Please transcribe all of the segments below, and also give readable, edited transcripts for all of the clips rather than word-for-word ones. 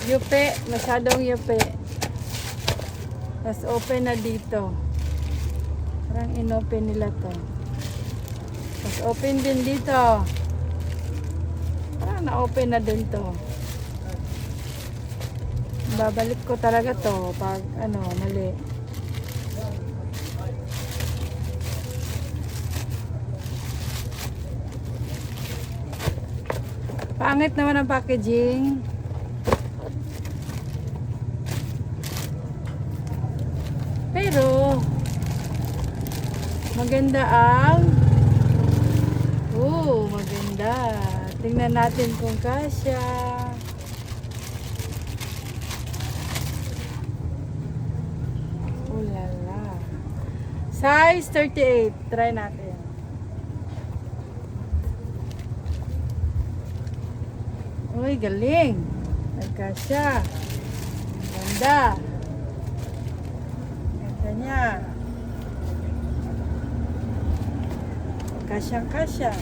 Yupe, masyadong yupe. Tapos open na dito. Parang inopen nila to. Tapos open din dito. Parang na-open na din to. Babalik ko talaga to pag ano, mali. Pangit naman ang packaging. Pero maganda ang maganda. Tingnan natin kung kasya. Lala. Size 38. Try natin. Uy, galing. Nagkasya. Ganda. Ganda niya. Kasyang-kasya.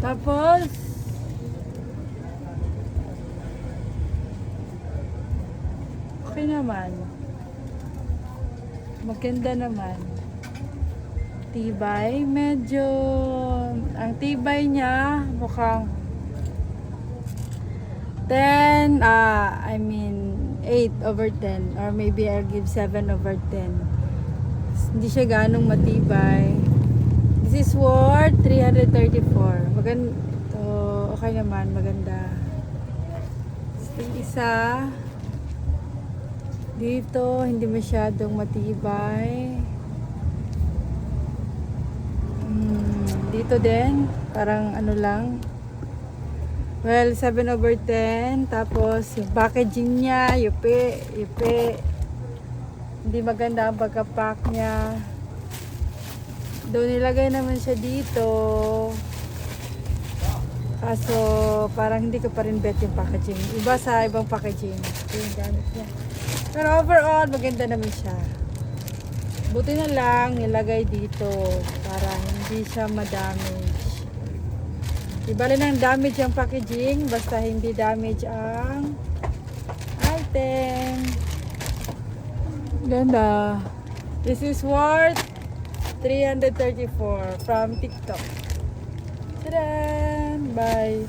Tapos okay naman. Maganda naman. Tibay. Medyo ang tibay niya mukhang 10, I mean 8/10 or maybe I'll give 7/10. Hindi siya ganong matibay. This is worth 334. Maganda. Okay naman, maganda. Yung isa dito, hindi masyadong matibay. Dito din, parang ano lang. Well, 7/10. Tapos, yung packaging niya, yupi. Hindi maganda ang pagkapack niya. Doon nilagay naman siya dito. Kaso, parang hindi ko pa rin bet yung packaging. Iba sa ibang packaging. Ito yung gamit niya. Pero overall, maganda naman siya. Buti na lang, nilagay dito para hindi siya ma-damage. Ibali ng damage ang packaging, basta hindi damage ang item. Ganda. This is worth 334 from TikTok. Tadaan! Bye!